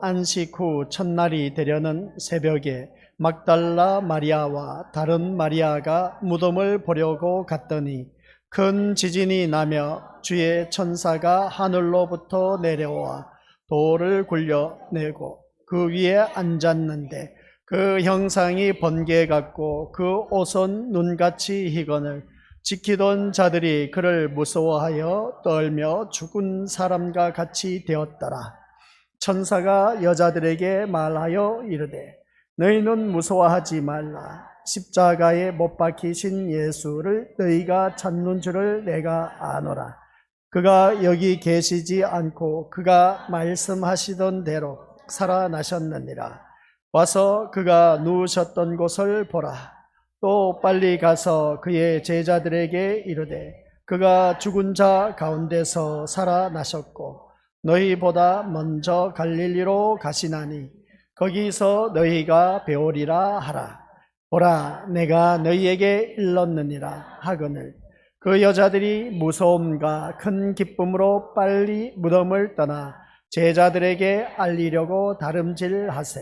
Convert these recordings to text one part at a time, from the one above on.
안식 후 첫날이 되려는 새벽에 막달라 마리아와 다른 마리아가 무덤을 보려고 갔더니 큰 지진이 나며 주의 천사가 하늘로부터 내려와 돌을 굴려내고 그 위에 앉았는데 그 형상이 번개 같고 그 옷은 눈같이 희거늘 지키던 자들이 그를 무서워하여 떨며 죽은 사람과 같이 되었더라. 천사가 여자들에게 말하여 이르되 너희는 무서워하지 말라. 십자가에 못 박히신 예수를 너희가 찾는 줄을 내가 아노라. 그가 여기 계시지 않고 그가 말씀하시던 대로 살아나셨느니라. 와서 그가 누우셨던 곳을 보라. 또 빨리 가서 그의 제자들에게 이르되 그가 죽은 자 가운데서 살아나셨고 너희보다 먼저 갈릴리로 가시나니 거기서 너희가 배우리라 하라. 보라, 내가 너희에게 일렀느니라 하거늘 그 여자들이 무서움과 큰 기쁨으로 빨리 무덤을 떠나 제자들에게 알리려고 다름질하세.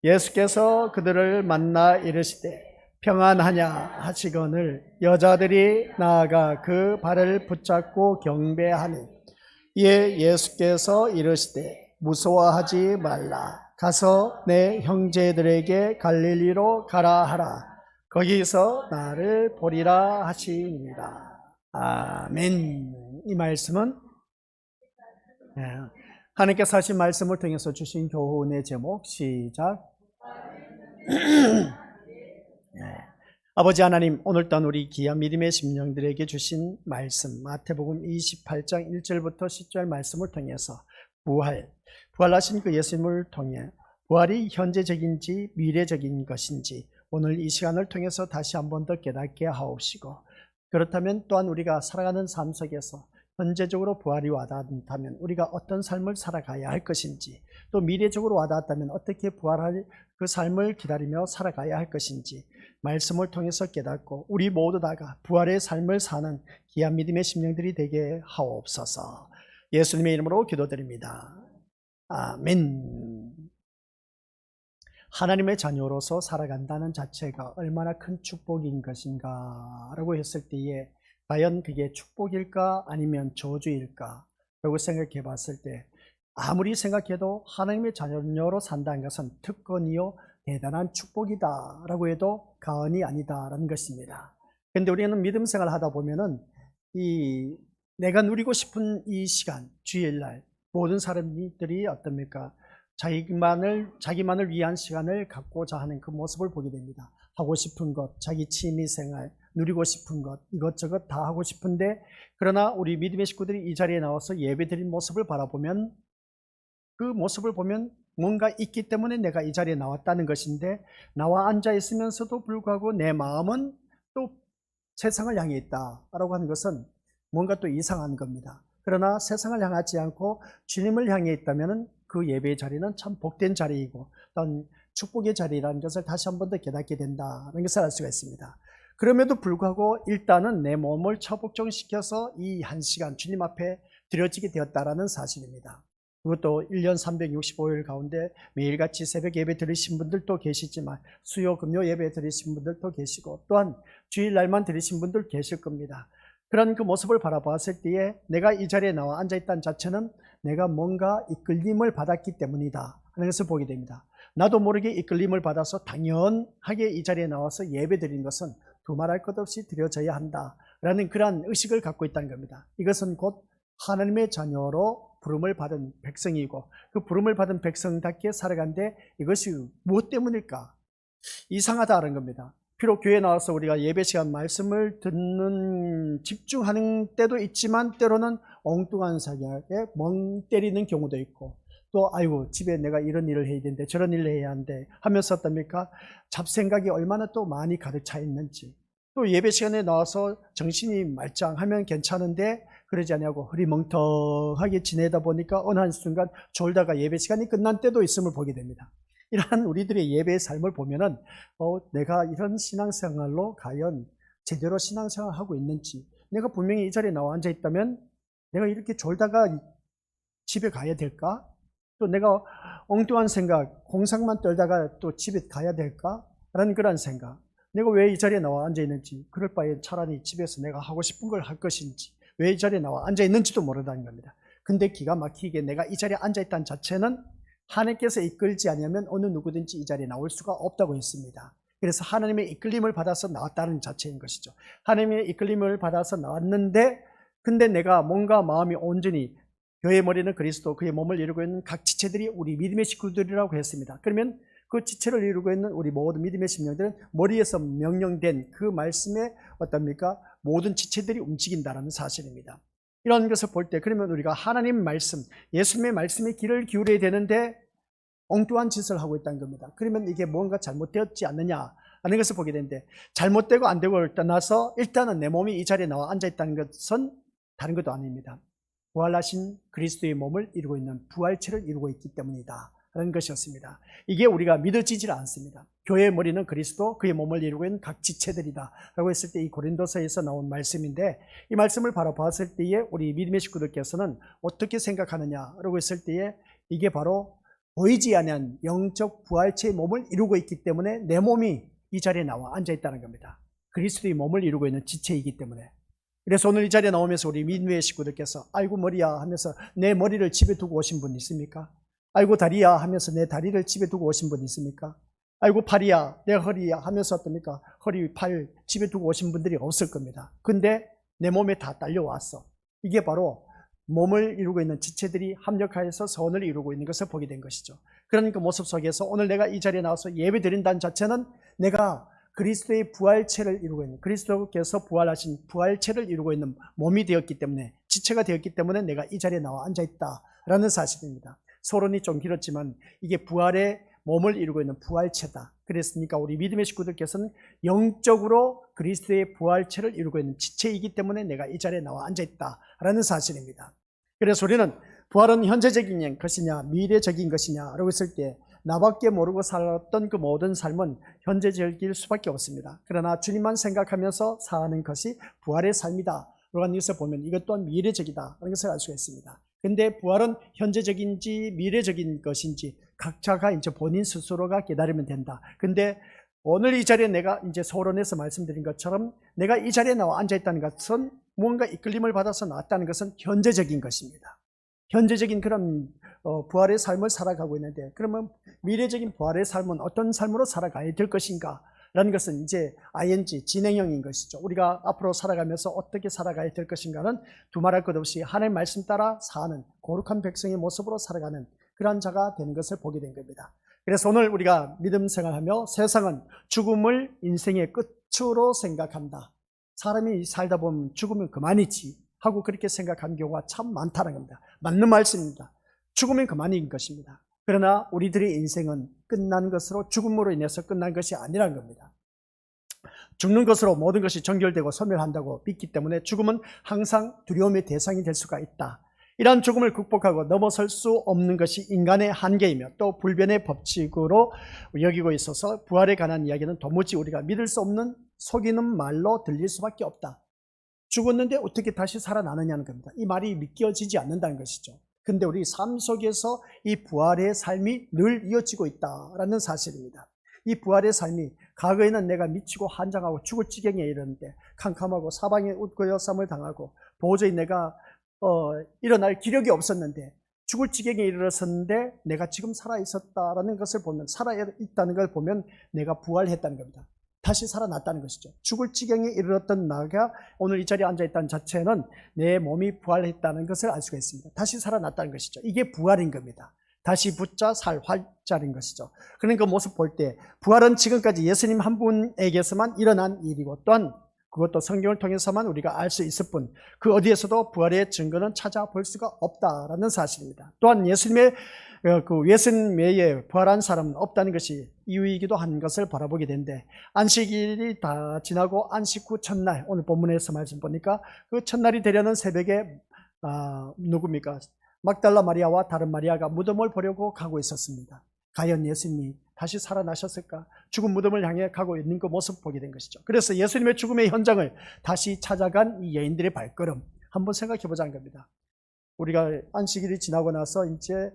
예수께서 그들을 만나 이르시되 평안하냐 하시거늘 여자들이 나아가 그 발을 붙잡고 경배하니 이에 예수께서 이르시되 무서워하지 말라. 가서 내 형제들에게 갈릴리로 가라 하라. 거기서 나를 보리라 하시니라. 아멘. 이 말씀은 하나님께서 하신 말씀을 통해서 주신 교훈의 제목 시작. 아버지 하나님, 오늘 또한 우리 귀한 믿음의 심령들에게 주신 말씀 마태복음 28장 1절부터 10절 말씀을 통해서 부활하신 그 예수님을 통해 부활이 현재적인지 미래적인 것인지 오늘 이 시간을 통해서 다시 한 번 더 깨닫게 하옵시고, 그렇다면 또한 우리가 살아가는 삶 속에서 현재적으로 부활이 와닿았다면 우리가 어떤 삶을 살아가야 할 것인지, 또 미래적으로 와닿았다면 어떻게 부활할 그 삶을 기다리며 살아가야 할 것인지 말씀을 통해서 깨닫고 우리 모두 다가 부활의 삶을 사는 귀한 믿음의 심령들이 되게 하옵소서. 예수님의 이름으로 기도드립니다. 아멘. 하나님의 자녀로서 살아간다는 자체가 얼마나 큰 축복인 것인가 라고 했을 때에 과연 그게 축복일까 아니면 저주일까 라고 생각해 봤을 때 아무리 생각해도 하나님의 자녀로 산다는 것은 특권이요 대단한 축복이다 라고 해도 과언이 아니다라는 것입니다. 그런데 우리는 믿음 생활을 하다 보면은 내가 누리고 싶은 이 시간, 주일날 모든 사람들이 어떻습니까? 자기만을 위한 시간을 갖고자 하는 그 모습을 보게 됩니다. 하고 싶은 것, 자기 취미생활, 누리고 싶은 것, 이것저것 다 하고 싶은데, 그러나 우리 믿음의 식구들이 이 자리에 나와서 예배드린 모습을 바라보면, 그 모습을 보면 뭔가 있기 때문에 내가 이 자리에 나왔다는 것인데, 나와 앉아 있으면서도 불구하고 내 마음은 또 세상을 향해 있다라고 하는 것은 뭔가 또 이상한 겁니다. 그러나 세상을 향하지 않고 주님을 향해 있다면 그 예배의 자리는 참 복된 자리이고 또한 축복의 자리라는 것을 다시 한 번 더 깨닫게 된다는 것을 알 수가 있습니다. 그럼에도 불구하고 일단은 내 몸을 처복종시켜서 이 한 시간 주님 앞에 드려지게 되었다라는 사실입니다. 그것도 1년 365일 가운데 매일같이 새벽 예배 드리신 분들도 계시지만 수요 금요 예배 드리신 분들도 계시고 또한 주일날만 드리신 분들 계실 겁니다. 그런 그 모습을 바라보았을 때에 내가 이 자리에 나와 앉아있다는 자체는 내가 뭔가 이끌림을 받았기 때문이다 하는 것을 보게 됩니다. 나도 모르게 이끌림을 받아서 당연하게 이 자리에 나와서 예배 드리는 것은 두말할 것 없이 드려져야 한다라는 그러한 의식을 갖고 있다는 겁니다. 이것은 곧 하나님의 자녀로 부름을 받은 백성이고 그 부름을 받은 백성답게 살아간데 이것이 무엇 때문일까? 이상하다는 겁니다. 비록 교회에 나와서 우리가 예배 시간 말씀을 듣는 집중하는 때도 있지만 때로는 엉뚱한 생각에 멍 때리는 경우도 있고 또 아이고 집에 내가 이런 일을 해야 되는데 저런 일을 해야 하는데 하면서 어떻습니까? 잡생각이 얼마나 또 많이 가득 차 있는지, 또 예배 시간에 나와서 정신이 말짱하면 괜찮은데 그러지 않냐고 흐리멍텅하게 지내다 보니까 어느 한순간 졸다가 예배 시간이 끝난 때도 있음을 보게 됩니다. 이러한 우리들의 예배의 삶을 보면은 내가 이런 신앙생활로 과연 제대로 신앙생활을 하고 있는지, 내가 분명히 이 자리에 나와 앉아 있다면 내가 이렇게 졸다가 집에 가야 될까? 또 내가 엉뚱한 생각, 공상만 떨다가 또 집에 가야 될까? 라는 그런 생각. 내가 왜 이 자리에 나와 앉아 있는지, 그럴 바에 차라리 집에서 내가 하고 싶은 걸 할 것인지, 왜 이 자리에 나와 앉아 있는지도 모른다는 겁니다. 근데 기가 막히게 내가 이 자리에 앉아 있다는 자체는 하나님께서 이끌지 않으면 어느 누구든지 이 자리에 나올 수가 없다고 했습니다. 그래서 하나님의 이끌림을 받아서 나왔다는 자체인 것이죠. 하나님의 이끌림을 받아서 나왔는데, 근데 내가 뭔가 마음이 온전히, 교회의 머리는 그리스도, 그의 몸을 이루고 있는 각 지체들이 우리 믿음의 식구들이라고 했습니다. 그러면 그 지체를 이루고 있는 우리 모든 믿음의 심령들은 머리에서 명령된 그 말씀에 어떻습니까? 모든 지체들이 움직인다는 사실입니다. 이런 것을 볼 때, 그러면 우리가 하나님 말씀, 예수님의 말씀에 귀를 기울여야 되는데 엉뚱한 짓을 하고 있다는 겁니다. 그러면 이게 뭔가 잘못되었지 않느냐 하는 것을 보게 되는데, 잘못되고 안 되고를 떠나서 일단은 내 몸이 이 자리에 나와 앉아 있다는 것은 다른 것도 아닙니다. 부활하신 그리스도의 몸을 이루고 있는 부활체를 이루고 있기 때문이다 라는 것이었습니다. 이게 우리가 믿어지질 않습니다. 교회의 머리는 그리스도, 그의 몸을 이루고 있는 각 지체들이다 라고 했을 때 이 고린도서에서 나온 말씀인데, 이 말씀을 바로 봤을 때에 우리 믿음의 식구들께서는 어떻게 생각하느냐라고 했을 때에 이게 바로 보이지 않는 영적 부활체의 몸을 이루고 있기 때문에 내 몸이 이 자리에 나와 앉아 있다는 겁니다. 그리스도의 몸을 이루고 있는 지체이기 때문에. 그래서 오늘 이 자리에 나오면서 우리 믿음의 식구들께서 아이고 머리야 하면서 내 머리를 집에 두고 오신 분 있습니까? 아이고 다리야 하면서 내 다리를 집에 두고 오신 분 있습니까? 아이고 팔이야, 내 허리야 하면서 어떻습니까? 허리, 팔 집에 두고 오신 분들이 없을 겁니다. 근데 내 몸에 다 딸려왔어. 이게 바로 몸을 이루고 있는 지체들이 합력하여서 선을 이루고 있는 것을 보게 된 것이죠. 그러니까 모습 속에서 오늘 내가 이 자리에 나와서 예배 드린다는 자체는 내가 그리스도의 부활체를 이루고 있는, 그리스도께서 부활하신 부활체를 이루고 있는 몸이 되었기 때문에, 지체가 되었기 때문에 내가 이 자리에 나와 앉아 있다라는 사실입니다. 서론이 좀 길었지만 이게 부활의 몸을 이루고 있는 부활체다. 그랬으니까 우리 믿음의 식구들께서는 영적으로 그리스도의 부활체를 이루고 있는 지체이기 때문에 내가 이 자리에 나와 앉아 있다라는 사실입니다. 그래서 우리는 부활은 현재적인 것이냐 미래적인 것이냐라고 했을 때 나밖에 모르고 살았던 그 모든 삶은 현재적일 수밖에 없습니다. 그러나 주님만 생각하면서 사는 것이 부활의 삶이다 라는 것을 보면 이것 또한 미래적이다 라는 것을 알 수가 있습니다. 근데 부활은 현재적인지 미래적인 것인지 각자가 이제 본인 스스로가 깨달으면 된다. 근데 오늘 이 자리에 내가 이제 서론에서 말씀드린 것처럼 내가 이 자리에 나와 앉아 있다는 것은 무언가 이끌림을 받아서 나왔다는 것은 현재적인 것입니다. 현재적인 그런 부활의 삶을 살아가고 있는데, 그러면 미래적인 부활의 삶은 어떤 삶으로 살아가야 될 것인가 라는 것은 이제 ing, 진행형인 것이죠. 우리가 앞으로 살아가면서 어떻게 살아가야 될 것인가는 두말할 것 없이 하나님의 말씀 따라 사는 거룩한 백성의 모습으로 살아가는 그러한 자가 되는 것을 보게 된 겁니다. 그래서 오늘 우리가 믿음 생활하며 세상은 죽음을 인생의 끝으로 생각한다. 사람이 살다 보면 죽으면 그만이지 하고 그렇게 생각하는 경우가 참 많다는 겁니다. 맞는 말씀입니다. 죽으면 그만인 것입니다. 그러나 우리들의 인생은 끝난 것으로, 죽음으로 인해서 끝난 것이 아니라는 겁니다. 죽는 것으로 모든 것이 정결되고 소멸한다고 믿기 때문에 죽음은 항상 두려움의 대상이 될 수가 있다. 이러한 죽음을 극복하고 넘어설 수 없는 것이 인간의 한계이며 또 불변의 법칙으로 여기고 있어서 부활에 관한 이야기는 도무지 우리가 믿을 수 없는 속이는 말로 들릴 수밖에 없다. 죽었는데 어떻게 다시 살아나느냐는 겁니다. 이 말이 믿겨지지 않는다는 것이죠. 근데 우리 삶 속에서 이 부활의 삶이 늘 이어지고 있다라는 사실입니다. 이 부활의 삶이, 과거에는 내가 미치고 환장하고 죽을 지경에 이르는데 캄캄하고 사방에 웃고 여쌈을 당하고 도저히 내가 일어날 기력이 없었는데 죽을 지경에 이르렀었는데 내가 지금 살아있었다라는 것을 보면, 살아있다는 걸 보면 내가 부활했다는 겁니다. 다시 살아났다는 것이죠. 죽을 지경에 이르렀던 나가 오늘 이 자리에 앉아있다는 자체는 내 몸이 부활했다는 것을 알 수가 있습니다. 다시 살아났다는 것이죠. 이게 부활인 겁니다. 다시 붙자 살 활자인 것이죠. 그런 그 모습 볼 때 부활은 지금까지 예수님 한 분에게서만 일어난 일이고, 또한 그것도 성경을 통해서만 우리가 알 수 있을 뿐 그 어디에서도 부활의 증거는 찾아볼 수가 없다라는 사실입니다. 또한 예수님의 그 외선 외에 부활한 사람은 없다는 것이 이유이기도 한 것을 바라보게 되는데, 안식일이 다 지나고 안식 후 첫날, 오늘 본문에서 말씀 보니까 그 첫날이 되려는 새벽에 누굽니까? 막달라 마리아와 다른 마리아가 무덤을 보려고 가고 있었습니다. 과연 예수님이 다시 살아나셨을까? 죽은 무덤을 향해 가고 있는 그 모습 보게 된 것이죠. 그래서 예수님의 죽음의 현장을 다시 찾아간 이 여인들의 발걸음 한번 생각해 보자는 겁니다. 우리가 안식일이 지나고 나서 이제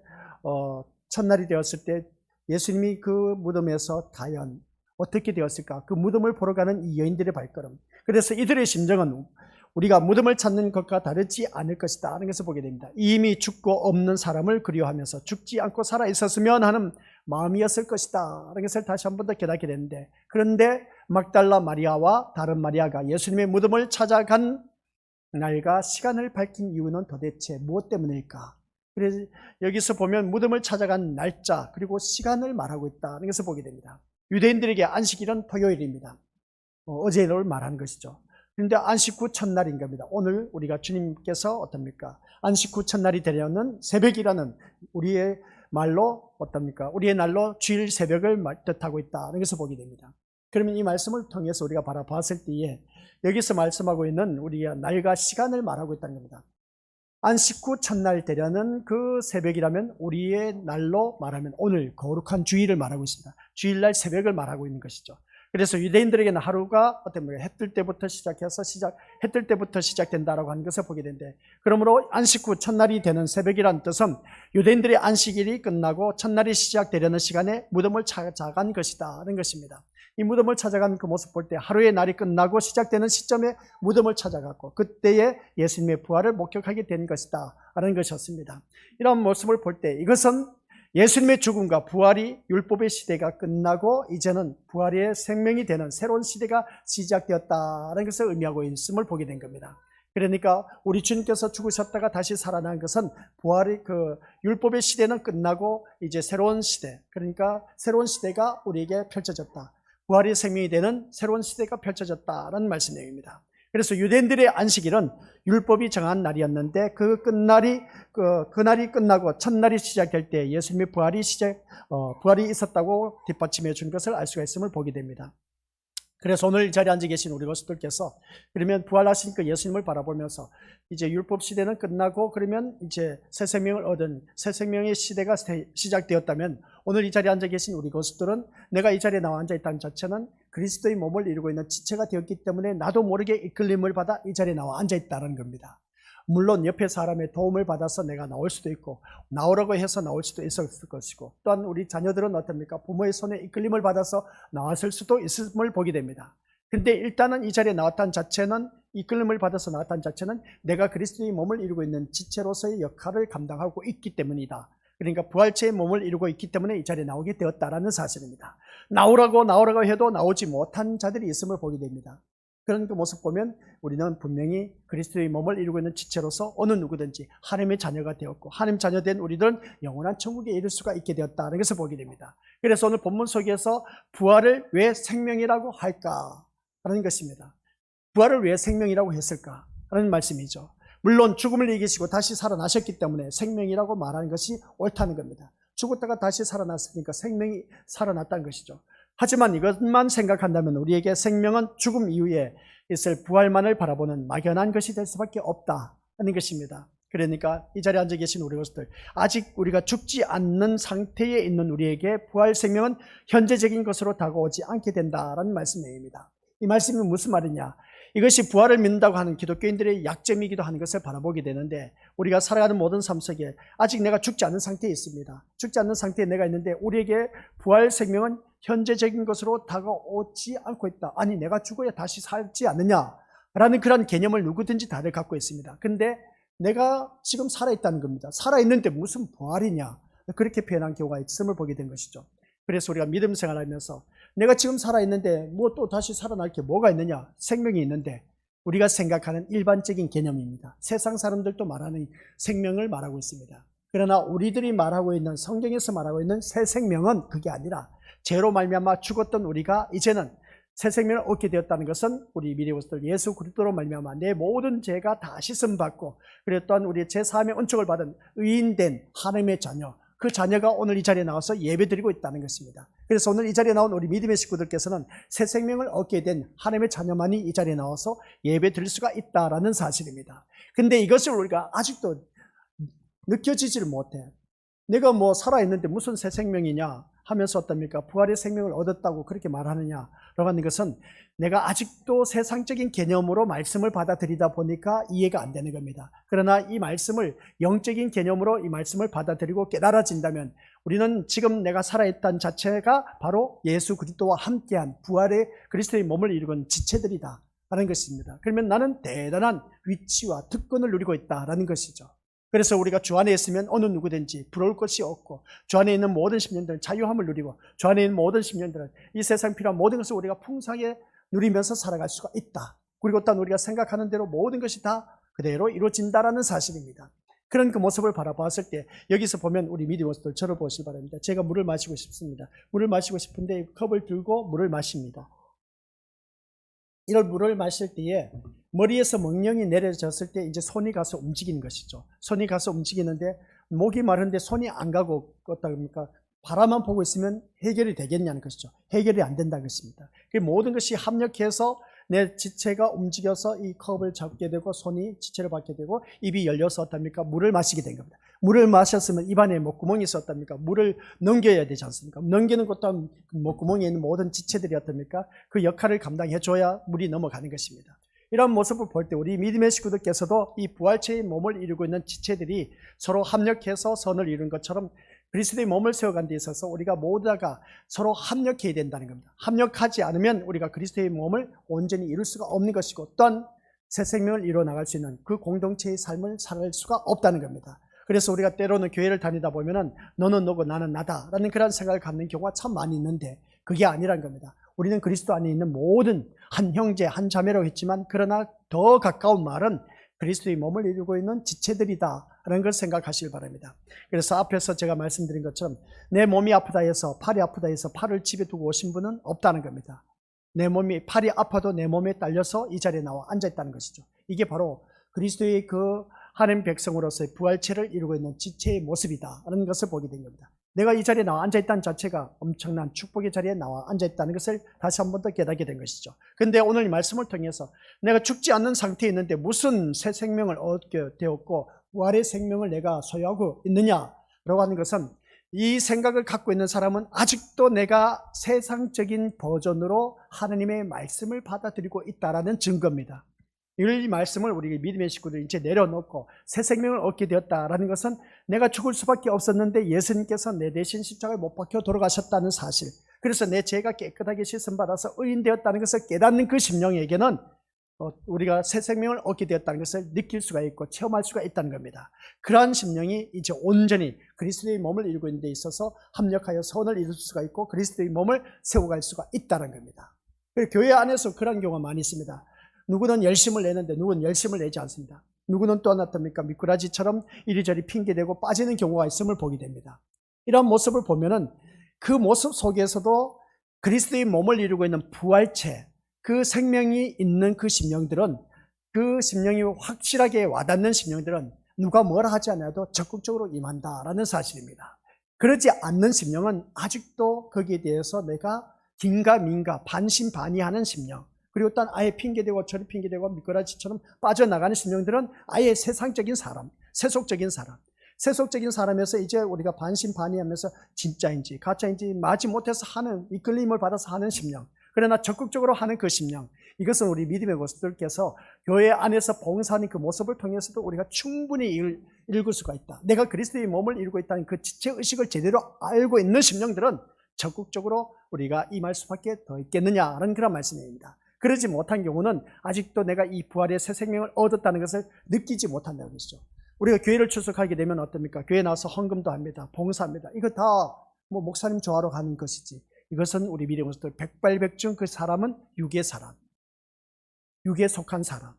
첫날이 되었을 때 예수님이 그 무덤에서 과연 어떻게 되었을까? 그 무덤을 보러 가는 이 여인들의 발걸음. 그래서 이들의 심정은 우리가 무덤을 찾는 것과 다르지 않을 것이다 하는 것을 보게 됩니다. 이미 죽고 없는 사람을 그리워하면서 죽지 않고 살아 있었으면 하는 마음이었을 것이다 하는 것을 다시 한 번 더 깨닫게 되는데, 그런데 막달라 마리아와 다른 마리아가 예수님의 무덤을 찾아간 날과 시간을 밝힌 이유는 도대체 무엇 때문일까? 그래서 여기서 보면 무덤을 찾아간 날짜 그리고 시간을 말하고 있다는 것을 보게 됩니다. 유대인들에게 안식일은 토요일입니다. 어제를 말하는 것이죠. 그런데 안식 후 첫날인 겁니다. 오늘 우리가 주님께서 어떻습니까? 안식 후 첫날이 되려는 새벽이라는 우리의 말로 어떻습니까? 우리의 날로 주일 새벽을 뜻하고 있다는 것을 보게 됩니다. 그러면 이 말씀을 통해서 우리가 바라봤을 때에 여기서 말씀하고 있는 우리의 날과 시간을 말하고 있다는 겁니다. 안식 후 첫날 되려는 그 새벽이라면 우리의 날로 말하면 오늘 거룩한 주일을 말하고 있습니다. 주일날 새벽을 말하고 있는 것이죠. 그래서 유대인들에게는 하루가 해뜰 때부터 시작해서 해뜰 때부터 시작된다라고 하는 것을 보게 되는데, 그러므로 안식 후 첫날이 되는 새벽이란 뜻은 유대인들의 안식일이 끝나고 첫날이 시작되려는 시간에 무덤을 찾아간 것이다는 것입니다. 이 무덤을 찾아간 그 모습 볼 때 하루의 날이 끝나고 시작되는 시점에 무덤을 찾아갔고 그때에 예수님의 부활을 목격하게 된 것이다 라는 것이었습니다. 이런 모습을 볼 때 이것은 예수님의 죽음과 부활이 율법의 시대가 끝나고 이제는 부활의 생명이 되는 새로운 시대가 시작되었다는 것을 의미하고 있음을 보게 된 겁니다. 그러니까 우리 주님께서 죽으셨다가 다시 살아난 것은 부활의 율법의 시대는 끝나고 이제 새로운 시대, 그러니까 새로운 시대가 우리에게 펼쳐졌다. 부활의 생명이 되는 새로운 시대가 펼쳐졌다는 말씀 내용입니다. 그래서 유대인들의 안식일은 율법이 정한 날이었는데 그날이 끝나고 첫날이 시작될 때 예수님의 부활이 있었다고 뒷받침해 준 것을 알 수가 있음을 보게 됩니다. 그래서 오늘 이 자리에 앉아 계신 우리 것들께서 그러면 부활하신 그 예수님을 바라보면서 이제 율법 시대는 끝나고 그러면 이제 새 생명을 얻은 새 생명의 시대가 시작되었다면 오늘 이 자리에 앉아 계신 우리 것들은 내가 이 자리에 나와 앉아 있다는 자체는 그리스도의 몸을 이루고 있는 지체가 되었기 때문에 나도 모르게 이끌림을 받아 이 자리에 나와 앉아 있다는 겁니다. 물론 옆에 사람의 도움을 받아서 내가 나올 수도 있고 나오라고 해서 나올 수도 있었을 것이고, 또한 우리 자녀들은 어떻습니까? 부모의 손에 이끌림을 받아서 나왔을 수도 있음을 보게 됩니다. 근데 일단은 이 자리에 나왔다는 자체는, 이끌림을 받아서 나왔다는 자체는 내가 그리스도의 몸을 이루고 있는 지체로서의 역할을 감당하고 있기 때문이다. 그러니까 부활체의 몸을 이루고 있기 때문에 이 자리에 나오게 되었다라는 사실입니다. 나오라고 해도 나오지 못한 자들이 있음을 보게 됩니다. 그런 그 모습 보면 우리는 분명히 그리스도의 몸을 이루고 있는 지체로서 어느 누구든지 하나님의 자녀가 되었고, 하나님 자녀된 우리들은 영원한 천국에 이를 수가 있게 되었다는 것을 보게 됩니다. 그래서 오늘 본문 속에서 부활을 왜 생명이라고 할까 하는 것입니다. 부활을 왜 생명이라고 했을까 하는 말씀이죠. 물론 죽음을 이기시고 다시 살아나셨기 때문에 생명이라고 말하는 것이 옳다는 겁니다. 죽었다가 다시 살아났으니까 생명이 살아났다는 것이죠. 하지만 이것만 생각한다면 우리에게 생명은 죽음 이후에 있을 부활만을 바라보는 막연한 것이 될 수밖에 없다 하는 것입니다. 그러니까 이 자리에 앉아 계신 우리 것들, 아직 우리가 죽지 않는 상태에 있는 우리에게 부활 생명은 현재적인 것으로 다가오지 않게 된다라는 말씀 내용입니다. 이 말씀은 무슨 말이냐? 이것이 부활을 믿는다고 하는 기독교인들의 약점이기도 하는 것을 바라보게 되는데, 우리가 살아가는 모든 삶 속에 아직 내가 죽지 않는 상태에 있습니다. 죽지 않는 상태에 내가 있는데 우리에게 부활 생명은 현재적인 것으로 다가오지 않고 있다. 아니, 내가 죽어야 다시 살지 않느냐라는 그런 개념을 누구든지 다들 갖고 있습니다. 근데 내가 지금 살아있다는 겁니다. 살아있는데 무슨 부활이냐, 그렇게 표현한 경우가 있음을 보게 된 것이죠. 그래서 우리가 믿음 생활하면서 내가 지금 살아있는데 뭐 또 다시 살아날 게 뭐가 있느냐, 생명이 있는데, 우리가 생각하는 일반적인 개념입니다. 세상 사람들도 말하는 생명을 말하고 있습니다. 그러나 우리들이 말하고 있는, 성경에서 말하고 있는 새 생명은 그게 아니라 죄로 말미암아 죽었던 우리가 이제는 새 생명을 얻게 되었다는 것은 우리 미래오스들 예수 그리스도로 말미암아 내 모든 죄가 다 씻음받고, 그리고 또한 우리의 제사함의 은총을 받은 의인된 하나님의 자녀, 그 자녀가 오늘 이 자리에 나와서 예배드리고 있다는 것입니다. 그래서 오늘 이 자리에 나온 우리 믿음의 식구들께서는 새 생명을 얻게 된 하나님의 자녀만이 이 자리에 나와서 예배드릴 수가 있다라는 사실입니다. 근데 이것을 우리가 아직도 느껴지지를 못해. 내가 뭐 살아있는데 무슨 새 생명이냐, 하면서 어떻습니까? 부활의 생명을 얻었다고 그렇게 말하느냐라고 하는 것은 내가 아직도 세상적인 개념으로 말씀을 받아들이다 보니까 이해가 안 되는 겁니다. 그러나 이 말씀을 영적인 개념으로 이 말씀을 받아들이고 깨달아진다면 우리는 지금 내가 살아있다는 자체가 바로 예수 그리스도와 함께한 부활의 그리스도의 몸을 이루는 지체들이다 라는 것입니다. 그러면 나는 대단한 위치와 특권을 누리고 있다라는 것이죠. 그래서 우리가 주 안에 있으면 어느 누구든지 부러울 것이 없고 주 안에 있는 모든 심령들은 자유함을 누리고 주 안에 있는 모든 심령들은 이 세상 필요한 모든 것을 우리가 풍성하게 누리면서 살아갈 수가 있다. 그리고 또한 우리가 생각하는 대로 모든 것이 다 그대로 이루어진다라는 사실입니다. 그런 그 모습을 바라봤을 때 여기서 보면 우리 믿음의 모습들 저를 보시기 바랍니다. 제가 물을 마시고 싶습니다. 물을 마시고 싶은데 컵을 들고 물을 마십니다. 이런 물을 마실 때에 머리에서 멍령이 내려졌을 때 이제 손이 가서 움직이는 것이죠. 손이 가서 움직이는데 목이 마른데 손이 안 가고 어떻다 그럽니까? 바라만 보고 있으면 해결이 되겠냐는 것이죠. 해결이 안 된다는 것입니다. 그 모든 것이 합력해서 내 지체가 움직여서 이 컵을 잡게 되고 손이 지체를 받게 되고 입이 열려서 어떻습니까? 물을 마시게 된 겁니다. 물을 마셨으면 입안에 목구멍이 있었답니까? 물을 넘겨야 되지 않습니까? 넘기는 것도 목구멍에 있는 모든 지체들이 어떻습니까? 그 역할을 감당해 줘야 물이 넘어가는 것입니다. 이런 모습을 볼 때 우리 믿음의 식구들께서도 이 부활체의 몸을 이루고 있는 지체들이 서로 합력해서 선을 이룬 것처럼 그리스도의 몸을 세워간 데 있어서 우리가 모두가 서로 합력해야 된다는 겁니다. 합력하지 않으면 우리가 그리스도의 몸을 온전히 이룰 수가 없는 것이고 또한 새 생명을 이루어 나갈 수 있는 그 공동체의 삶을 살 수가 없다는 겁니다. 그래서 우리가 때로는 교회를 다니다 보면은 너는 너고 나는 나다라는 그런 생각을 갖는 경우가 참 많이 있는데 그게 아니란 겁니다. 우리는 그리스도 안에 있는 모든 한 형제 한 자매라고 했지만 그러나 더 가까운 말은 그리스도의 몸을 이루고 있는 지체들이다 라는 걸 생각하시길 바랍니다. 그래서 앞에서 제가 말씀드린 것처럼 내 몸이 아프다 해서 팔이 아프다 해서 팔을 집에 두고 오신 분은 없다는 겁니다. 내 몸이 팔이 아파도 내 몸에 딸려서 이 자리에 나와 앉아있다는 것이죠. 이게 바로 그리스도의 그 하나님 백성으로서의 부활체를 이루고 있는 지체의 모습이다 라는 것을 보게 된 겁니다. 내가 이 자리에 나와 앉아있다는 자체가 엄청난 축복의 자리에 나와 앉아있다는 것을 다시 한 번 더 깨닫게 된 것이죠. 그런데 오늘 이 말씀을 통해서 내가 죽지 않는 상태에 있는데 무슨 새 생명을 얻게 되었고 부활의 생명을 내가 소유하고 있느냐라고 하는 것은 이 생각을 갖고 있는 사람은 아직도 내가 세상적인 버전으로 하나님의 말씀을 받아들이고 있다는 증거입니다. 이 말씀을 우리 믿음의 식구들이 이제 내려놓고 새 생명을 얻게 되었다라는 것은 내가 죽을 수밖에 없었는데 예수님께서 내 대신 십자가에 못 박혀 돌아가셨다는 사실, 그래서 내 죄가 깨끗하게 씻음받아서 의인되었다는 것을 깨닫는 그 심령에게는 우리가 새 생명을 얻게 되었다는 것을 느낄 수가 있고 체험할 수가 있다는 겁니다. 그러한 심령이 이제 온전히 그리스도의 몸을 이루고 있는 데 있어서 합력하여 선을 이룰 수가 있고 그리스도의 몸을 세워갈 수가 있다는 겁니다. 교회 안에서 그런 경우가 많이 있습니다. 누구는 열심을 내는데 누구는 열심을 내지 않습니다. 누구는 또 어떻습니까? 미꾸라지처럼 이리저리 핑계대고 빠지는 경우가 있음을 보게 됩니다. 이런 모습을 보면은 그 모습 속에서도 그리스도의 몸을 이루고 있는 부활체, 그 생명이 있는 그 심령들은, 그 심령이 확실하게 와닿는 심령들은 누가 뭐라 하지 않아도 적극적으로 임한다라는 사실입니다. 그러지 않는 심령은 아직도 거기에 대해서 내가 긴가민가 반신반의하는 심령, 그리고 또 아예 핑계대고 저리 핑계대고 미꾸라지처럼 빠져나가는 심령들은 아예 세상적인 사람, 세속적인 사람, 세속적인 사람에서 이제 우리가 반신반의하면서 진짜인지 가짜인지 마지 못해서 하는, 이끌림을 받아서 하는 심령, 그러나 적극적으로 하는 그 심령, 이것은 우리 믿음의 모습들께서 교회 안에서 봉사하는 그 모습을 통해서도 우리가 충분히 읽을 수가 있다. 내가 그리스도의 몸을 이루고 있다는 그 지체의식을 제대로 알고 있는 심령들은 적극적으로 우리가 임할 수밖에 더 있겠느냐라는 그런 말씀입니다. 그러지 못한 경우는 아직도 내가 이 부활의 새 생명을 얻었다는 것을 느끼지 못한다는 것이죠. 우리가 교회를 출석하게 되면 어떻습니까? 교회 나와서 헌금도 합니다. 봉사합니다. 이거 다 목사님 좋아하러 가는 것이지, 이것은 우리 믿음의 모습들 백발백중 그 사람은 육의 사람, 육에 속한 사람,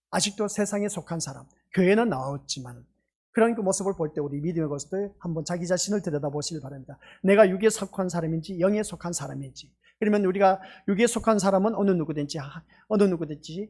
아직도 세상에 속한 사람, 교회는 나왔지만 그런 그 모습을 볼 때 우리 믿음의 모습들 한번 자기 자신을 들여다보시길 바랍니다. 내가 육에 속한 사람인지 영에 속한 사람인지. 그러면 우리가 육에 속한 사람은 어느 누구든지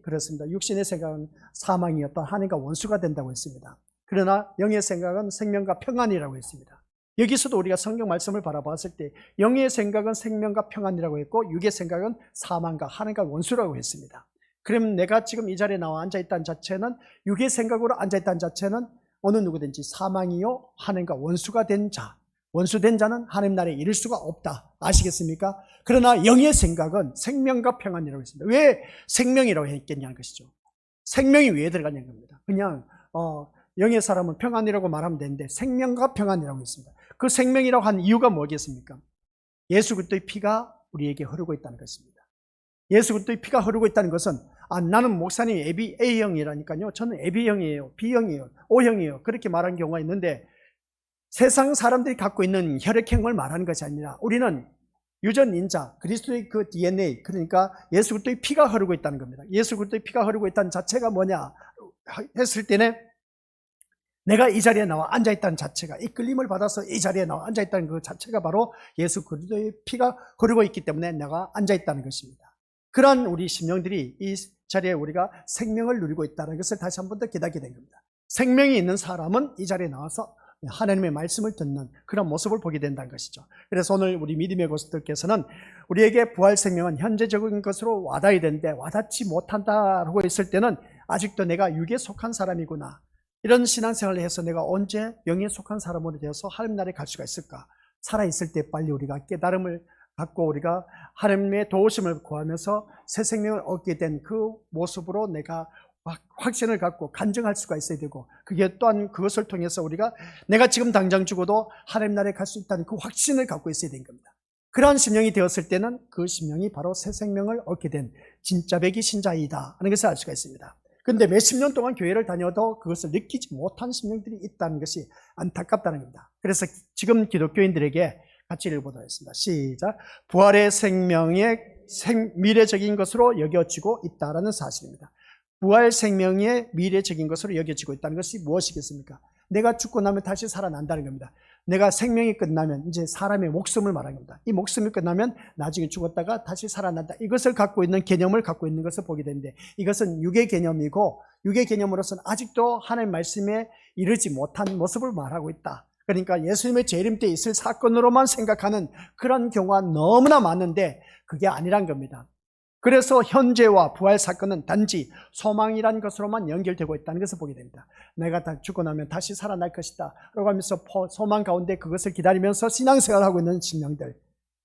그렇습니다. 육신의 생각은 사망이었다, 하나님과 원수가 된다고 했습니다. 그러나 영의 생각은 생명과 평안이라고 했습니다. 여기서도 우리가 성경 말씀을 바라봤을 때 영의 생각은 생명과 평안이라고 했고 육의 생각은 사망과 하나님과 원수라고 했습니다. 그러면 내가 지금 이 자리에 나와 앉아있다는 자체는, 육의 생각으로 앉아있다는 자체는 어느 누구든지 사망이요 하나님과 원수가 된 자, 원수된 자는 하나님 나라에 이를 수가 없다. 아시겠습니까? 그러나 영의 생각은 생명과 평안이라고 했습니다. 왜 생명이라고 했겠냐는 것이죠. 생명이 왜 들어가냐는 겁니다. 그냥 영의 사람은 평안이라고 말하면 되는데 생명과 평안이라고 했습니다. 그 생명이라고 한 이유가 뭐겠습니까? 예수 그리스도의 피가 우리에게 흐르고 있다는 것입니다. 예수 그리스도의 피가 흐르고 있다는 것은 나는 목사님 A형이라니까요. 저는 AB형이에요. B형이에요. O형이에요. 그렇게 말하는 경우가 있는데 세상 사람들이 갖고 있는 혈액형을 말하는 것이 아니라 우리는 유전인자, 그리스도의 그 DNA, 그러니까 예수 그리스도의 피가 흐르고 있다는 겁니다. 예수 그리스도의 피가 흐르고 있다는 자체가 뭐냐 했을 때는 내가 이 자리에 나와 앉아있다는 자체가, 이끌림을 받아서 이 자리에 나와 앉아있다는 그 자체가 바로 예수 그리스도의 피가 흐르고 있기 때문에 내가 앉아있다는 것입니다. 그러한 우리 심령들이 이 자리에 우리가 생명을 누리고 있다는 것을 다시 한 번 더 깨닫게 된 겁니다. 생명이 있는 사람은 이 자리에 나와서 하나님의 말씀을 듣는 그런 모습을 보게 된다는 것이죠. 그래서 오늘 우리 믿음의 고수들께서는 우리에게 부활 생명은 현재적인 것으로 와닿아야 되는데 와닿지 못한다라고 했을 때는 아직도 내가 육에 속한 사람이구나, 이런 신앙생활을 해서 내가 언제 영에 속한 사람으로 되어서 하나님 나라에 갈 수가 있을까? 살아있을 때 빨리 우리가 깨달음을 갖고 우리가 하나님의 도우심을 구하면서 새 생명을 얻게 된 그 모습으로 내가 확신을 갖고 간증할 수가 있어야 되고, 그게 또한 그것을 통해서 우리가 내가 지금 당장 죽어도 하나님 나라에 갈 수 있다는 그 확신을 갖고 있어야 되는 겁니다. 그러한 심령이 되었을 때는 그 심령이 바로 새 생명을 얻게 된 진짜 백이 신자이다 하는 것을 알 수가 있습니다. 그런데 몇십 년 동안 교회를 다녀도 그것을 느끼지 못한 심령들이 있다는 것이 안타깝다는 겁니다. 그래서 지금 기독교인들에게 같이 읽어보도록 하겠습니다. 시작. 부활의 생명의 미래적인 것으로 여겨지고 있다는 사실입니다. 부활 생명의 미래적인 것으로 여겨지고 있다는 것이 무엇이겠습니까? 내가 죽고 나면 다시 살아난다는 겁니다. 내가 생명이 끝나면 이제 사람의 목숨을 말하는 겁니다. 이 목숨이 끝나면 나중에 죽었다가 다시 살아난다. 이것을 갖고 있는 개념을 갖고 있는 것을 보게 되는데, 이것은 육의 개념이고 육의 개념으로서는 아직도 하나님의 말씀에 이르지 못한 모습을 말하고 있다. 그러니까 예수님의 재림 때 있을 사건으로만 생각하는 그런 경우가 너무나 많은데 그게 아니란 겁니다. 그래서 현재와 부활 사건은 단지 소망이라는 것으로만 연결되고 있다는 것을 보게 됩니다. 내가 다 죽고 나면 다시 살아날 것이다 라고 하면서 소망 가운데 그것을 기다리면서 신앙생활을 하고 있는 심령들,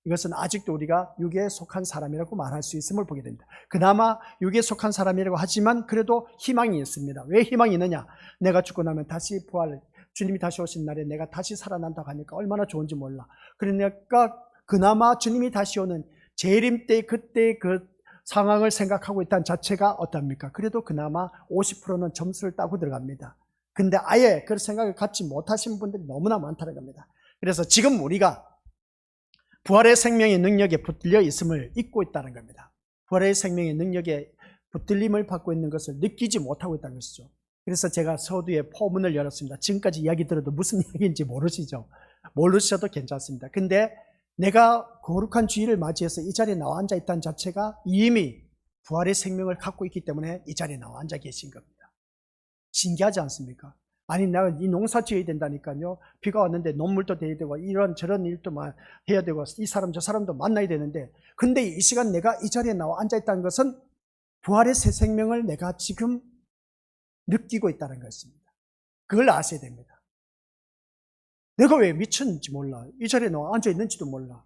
이것은 아직도 우리가 육에 속한 사람이라고 말할 수 있음을 보게 됩니다. 그나마 육에 속한 사람이라고 하지만 그래도 희망이 있습니다. 왜 희망이 있느냐? 내가 죽고 나면 다시 부활, 주님이 다시 오신 날에 내가 다시 살아난다고 하니까 얼마나 좋은지 몰라. 그러니까 그나마 주님이 다시 오는 재림 때 그때 그 상황을 생각하고 있다는 자체가 어떻습니까? 그래도 그나마 50%는 점수를 따고 들어갑니다. 근데 아예 그런 생각을 갖지 못하신 분들이 너무나 많다는 겁니다. 그래서 지금 우리가 부활의 생명의 능력에 붙들려 있음을 잊고 있다는 겁니다. 부활의 생명의 능력에 붙들림을 받고 있는 것을 느끼지 못하고 있다는 것이죠. 그래서 제가 서두에 포문을 열었습니다. 지금까지 이야기 들어도 무슨 이야기인지 모르시죠? 모르셔도 괜찮습니다. 근데 내가 거룩한 주일을 맞이해서 이 자리에 나와 앉아 있다는 자체가 이미 부활의 생명을 갖고 있기 때문에 이 자리에 나와 앉아 계신 겁니다. 신기하지 않습니까? 아니, 내가 이 농사 지어야 된다니까요. 비가 왔는데 논물도 대야 되고 이런 저런 일도 해야 되고 이 사람 저 사람도 만나야 되는데, 근데 이 시간 내가 이 자리에 나와 앉아 있다는 것은 부활의 새 생명을 내가 지금 느끼고 있다는 것입니다. 그걸 아셔야 됩니다. 내가 왜 미쳤는지 몰라. 이 자리에 나와 앉아 있는지도 몰라.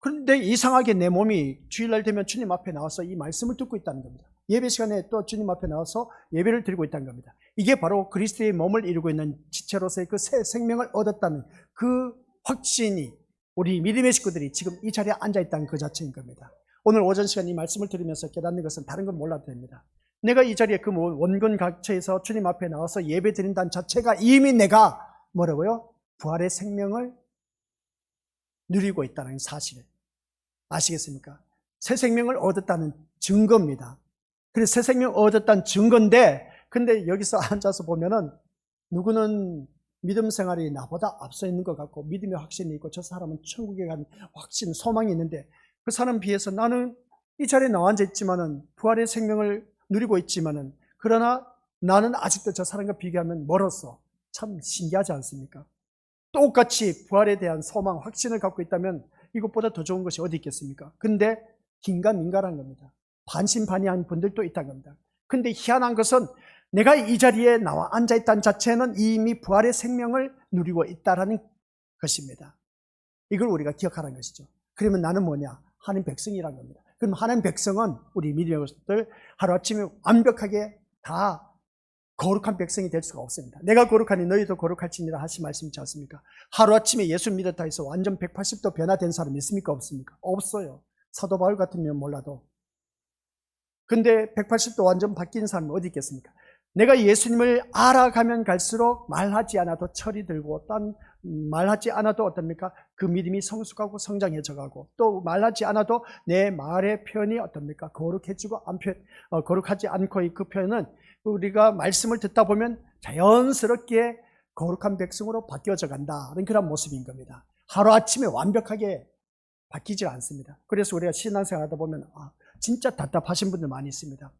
그런데 이상하게 내 몸이 주일날 되면 주님 앞에 나와서 이 말씀을 듣고 있다는 겁니다. 예배 시간에 또 주님 앞에 나와서 예배를 드리고 있다는 겁니다. 이게 바로 그리스도의 몸을 이루고 있는 지체로서의 그 새 생명을 얻었다는 그 확신이 우리 믿음의 식구들이 지금 이 자리에 앉아 있다는 그 자체인 겁니다. 오늘 오전 시간 이 말씀을 들으면서 깨닫는 것은 다른 건 몰라도 됩니다. 내가 이 자리에 그 원근 각처에서 주님 앞에 나와서 예배 드린다는 자체가 이미 내가 뭐라고요? 부활의 생명을 누리고 있다는 사실 아시겠습니까? 새 생명을 얻었다는 증거입니다. 그래서 새 생명을 얻었다는 증거인데, 근데 여기서 앉아서 보면은 누구는 믿음 생활이 나보다 앞서 있는 것 같고 믿음의 확신이 있고 저 사람은 천국에 가는 확신, 소망이 있는데 그 사람 비해서 나는 이 자리에 나와 앉아 있지만은 부활의 생명을 누리고 있지만은 그러나 나는 아직도 저 사람과 비교하면 멀었어. 참 신기하지 않습니까? 똑같이 부활에 대한 소망, 확신을 갖고 있다면 이것보다 더 좋은 것이 어디 있겠습니까? 근데 긴가민가한 겁니다. 반신반의한 분들도 있다는 겁니다. 근데 희한한 것은 내가 이 자리에 나와 앉아있다는 자체는 이미 부활의 생명을 누리고 있다는 것입니다. 이걸 우리가 기억하라는 것이죠. 그러면 나는 뭐냐? 하나님 백성이라는 겁니다. 그럼 하나님 백성은 우리 믿음의 것들 하루아침에 완벽하게 다 거룩한 백성이 될 수가 없습니다. 내가 거룩하니 너희도 거룩할지니라 하신 말씀 있지 않습니까? 하루아침에 예수 믿었다 해서 완전 180도 변화된 사람 있습니까? 없습니까? 없어요. 사도 바울 같으면 몰라도. 근데 180도 완전 바뀐 사람이 어디 있겠습니까? 내가 예수님을 알아가면 갈수록 말하지 않아도 철이 들고, 말하지 않아도 어떻습니까? 그 믿음이 성숙하고 성장해져 가고, 또 말하지 않아도 내 말의 표현이 어떻습니까? 거룩해지고 거룩하지 않고 그 표현은 우리가 말씀을 듣다 보면 자연스럽게 거룩한 백성으로 바뀌어져 간다는 그런 모습인 겁니다. 하루아침에 완벽하게 바뀌지 않습니다. 그래서 우리가 신앙생활 하다 보면 진짜 답답하신 분들 많이 있습니다.